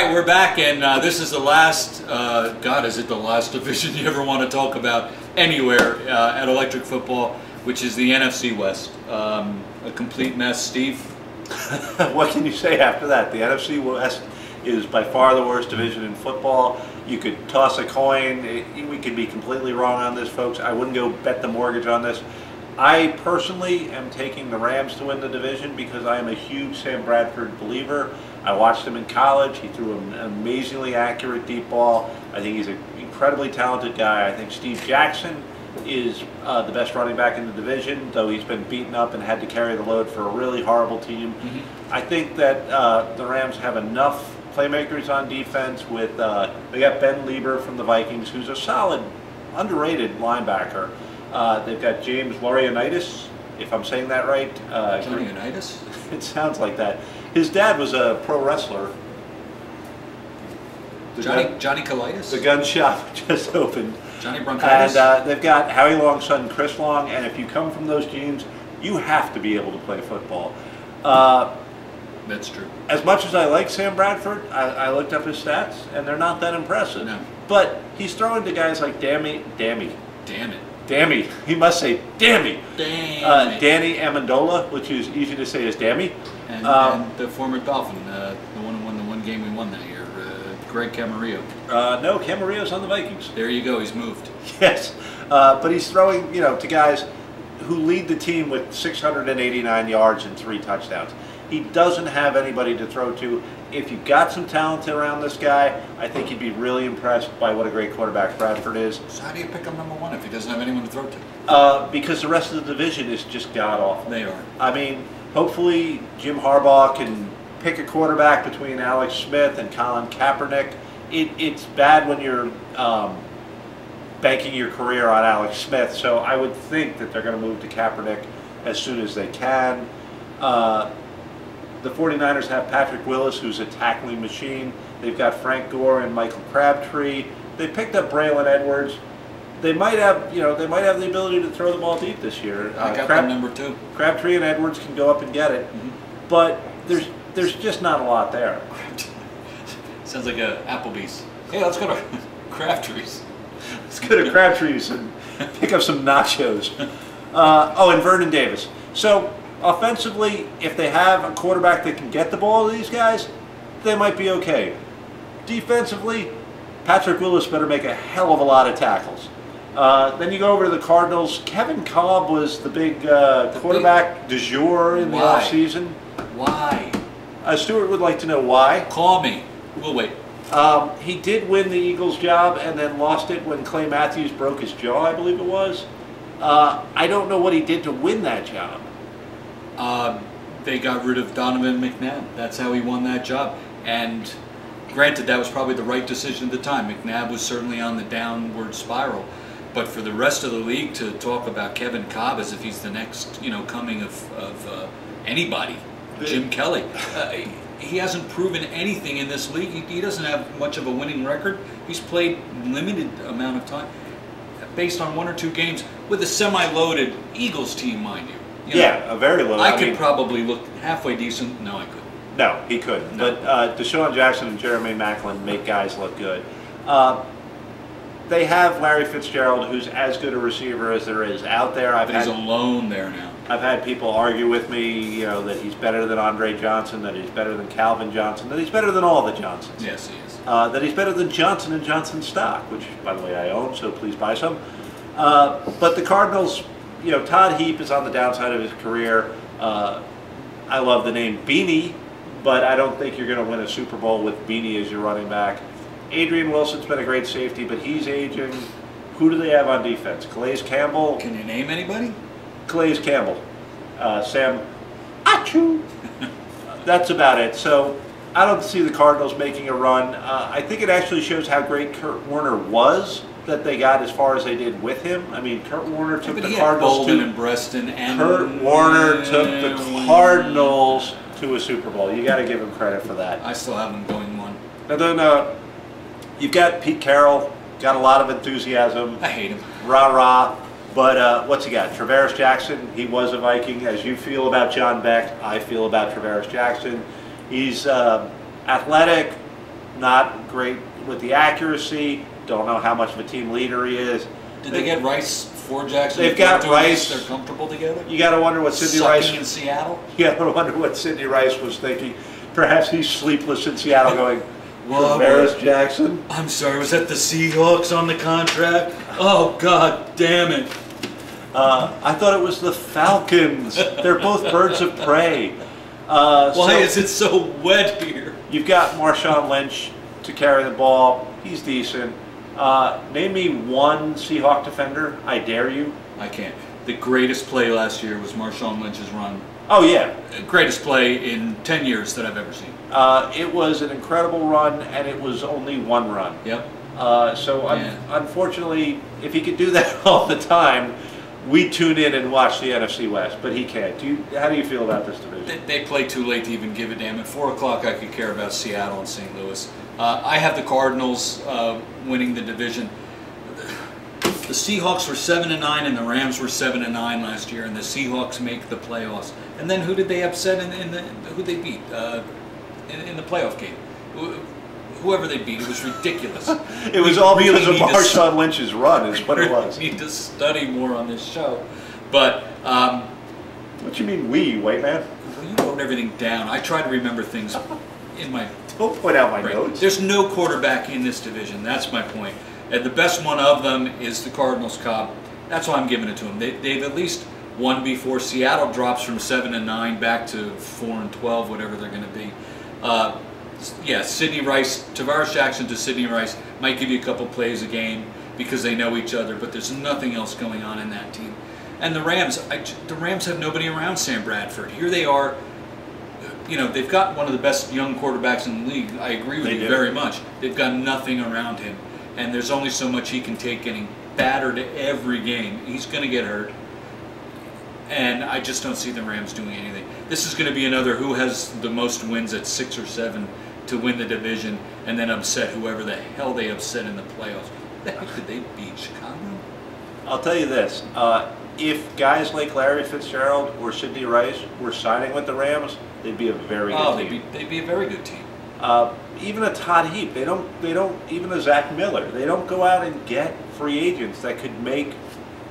right, we're back, and this is the last, God, is it the last division you ever want to talk about anywhere at Electric Football, which is the NFC West. A complete mess, Steve. What can you say after that? The NFC West is by far the worst division in football. You could toss a coin. We could be completely wrong on this, folks. I wouldn't go bet the mortgage on this. I personally am taking the Rams to win the division because I am a huge Sam Bradford believer. I watched him in college. He threw an amazingly accurate deep ball. I think he's an incredibly talented guy. I think Steve Jackson is the best running back in the division, though he's been beaten up and had to carry the load for a really horrible team. I think that the Rams have enough playmakers on defense. With they got Ben Lieber from the Vikings, who's a solid, underrated linebacker. They've got James Laurinaitis, if I'm saying that right. Laurinaitis? It sounds like that. His dad was a pro wrestler. Johnny Colitis? The gun shop just opened. Johnny Bronchitis? And they've got Howie Long's son, Chris Long, and if you come from those genes, you have to be able to play football. That's true. As much as I like Sam Bradford, I looked up his stats, and they're not that impressive. No. But he's throwing to guys like Dammy. He must say Dammy. Danny Amendola, which is easy to say as Dammy. And the former Dolphin, the one who won the one game we won that year, Greg Camarillo. No, Camarillo's on the Vikings. There you go, he's moved. Yes, but he's throwing, to guys who lead the team with 689 yards and 3 touchdowns. He doesn't have anybody to throw to. If you've got some talent around this guy, I think you'd be really impressed by what a great quarterback Bradford is. So how do you pick up #1 if he doesn't have anyone to throw to? Because the rest of the division is just god-awful. They are. I mean, hopefully Jim Harbaugh can pick a quarterback between Alex Smith and Colin Kaepernick. It's bad when you're banking your career on Alex Smith, so I would think that they're going to move to Kaepernick as soon as they can. The 49ers have Patrick Willis, who's a tackling machine. They've got Frank Gore and Michael Crabtree. They picked up Braylon Edwards. They might have, they might have the ability to throw the ball deep this year. I got that #2. Crabtree and Edwards can go up and get it, but there's just not a lot there. Sounds like a Applebee's. Hey, let's go to Crabtree's. Let's go to Crabtree's and pick up some nachos. And Vernon Davis. So offensively, if they have a quarterback that can get the ball to these guys, they might be okay. Defensively, Patrick Willis better make a hell of a lot of tackles. Then you go over to the Cardinals. Kevin Kolb was the big quarterback du jour in the offseason. Why? Stuart would like to know why. Call me. We'll wait. He did win the Eagles job and then lost it when Clay Matthews broke his jaw, I believe it was. I don't know what he did to win that job. They got rid of Donovan McNabb. That's how he won that job. And granted, that was probably the right decision at the time. McNabb was certainly on the downward spiral. But for the rest of the league to talk about Kevin Kolb as if he's the next, coming of anybody, Jim Kelly, he hasn't proven anything in this league. He doesn't have much of a winning record. He's played limited amount of time, based on 1 or 2 games with a semi-loaded Eagles team, mind you. A very low. I could probably look halfway decent. No, I couldn't. No, he couldn't. No. But Deshaun Jackson and Jeremy Maclin make guys look good. They have Larry Fitzgerald, who's as good a receiver as there is out there. But he's alone there now. I've had people argue with me, that he's better than Andre Johnson, that he's better than Calvin Johnson, that he's better than all the Johnsons. Yes, he is. That he's better than Johnson & Johnson stock, which, by the way, I own, so please buy some. But the Cardinals, Todd Heap is on the downside of his career. I love the name Beanie, but I don't think you're going to win a Super Bowl with Beanie as your running back. Adrian Wilson's been a great safety, but he's aging. Who do they have on defense? Calais Campbell. Can you name anybody? Calais Campbell. Sam Achoo. That's about it. So I don't see the Cardinals making a run. I think it actually shows how great Kurt Warner was that they got as far as they did with him. I mean, Kurt Warner took the Cardinals to and Breston and Kurt Warner took the Cardinals to a Super Bowl. You got to give him credit for that. I still have them going 1. And then you've got Pete Carroll, got a lot of enthusiasm. I hate him. Rah rah. But what's he got? Travaris Jackson. He was a Viking. As you feel about John Beck, I feel about Travaris Jackson. He's athletic, not great with the accuracy. Don't know how much of a team leader he is. Did they get Rice for Jackson? They've got Rice. They're comfortable together. You got to wonder what Sidney Rice in Seattle. You got to wonder what Sidney Rice was thinking. Perhaps he's sleepless in Seattle, going, Tavares Jackson. I'm sorry. Was that the Seahawks on the contract? Oh God, damn it! I thought it was the Falcons. They're both birds of prey. Why is it so wet here? You've got Marshawn Lynch to carry the ball. He's decent. Name me one Seahawk defender. I dare you. I can't. The greatest play last year was Marshawn Lynch's run. Oh, yeah. Greatest play in 10 years that I've ever seen. It was an incredible run, and it was only one run. Yep. Unfortunately, if he could do that all the time, we tune in and watch the NFC West, but he can't. How do you feel about this division? They play too late to even give a damn. At 4 o'clock, I could care about Seattle and St. Louis. I have the Cardinals winning the division. The Seahawks were 7-9 and the Rams were 7-9 last year, and the Seahawks make the playoffs. And then who did they upset who they beat in the playoff game? Whoever they beat, it was ridiculous. It was all because of Marshawn Lynch's run, is what it was. We need to study more on this show. But what you mean, we, white man? Well, you wrote everything down. I try to remember things in my. Don't point out my notes. There's no quarterback in this division. That's my point. And the best one of them is the Cardinals' Cobb. That's why I'm giving it to them. They've at least won before. Seattle drops from 7-9 back to 4-12, whatever they're going to be. Yeah, Sidney Rice, Tavares Jackson to Sidney Rice might give you a couple plays a game because they know each other, but there's nothing else going on in that team. And the Rams have nobody around Sam Bradford. Here they are. You know, they've got one of the best young quarterbacks in the league. I agree with you very much. They've got nothing around him. And there's only so much he can take getting battered every game. He's going to get hurt. And I just don't see the Rams doing anything. This is going to be another who has the most wins at 6 or 7 to win the division and then upset whoever the hell they upset in the playoffs. What the heck did they beat, Chicago? I'll tell you this. If guys like Larry Fitzgerald or Sidney Rice were signing with the Rams, they'd be a very good team. They'd be a very good team. Even a Todd Heap, they don't even a Zach Miller, they don't go out and get free agents that could make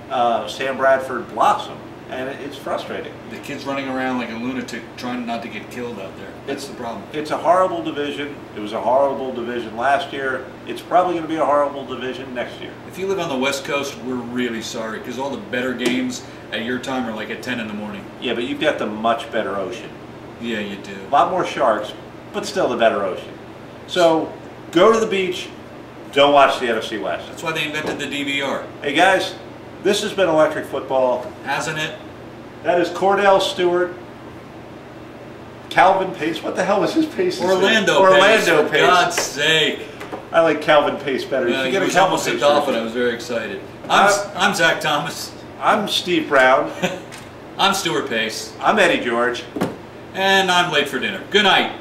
Sam Bradford blossom, and it's frustrating. The kid's running around like a lunatic trying not to get killed out there. That's the problem. It's a horrible division. It was a horrible division last year. It's probably going to be a horrible division next year. If you live on the West Coast, we're really sorry because all the better games at your time are like at 10 in the morning. Yeah, but you've got the much better ocean. Yeah, you do. A lot more sharks, but still the better ocean. So go to the beach, don't watch the NFC West. That's why they invented the DVR. Hey guys, this has been Electric Football. Hasn't it? That is Cordell Stewart, Calvin Pace. What the hell was his Pace? Orlando Pace. For God's sake. I like Calvin Pace better. He was almost a Dolphin. I was very excited. I'm Zach Thomas. I'm Steve Brown. I'm Stuart Pace. I'm Eddie George. And I'm late for dinner. Good night.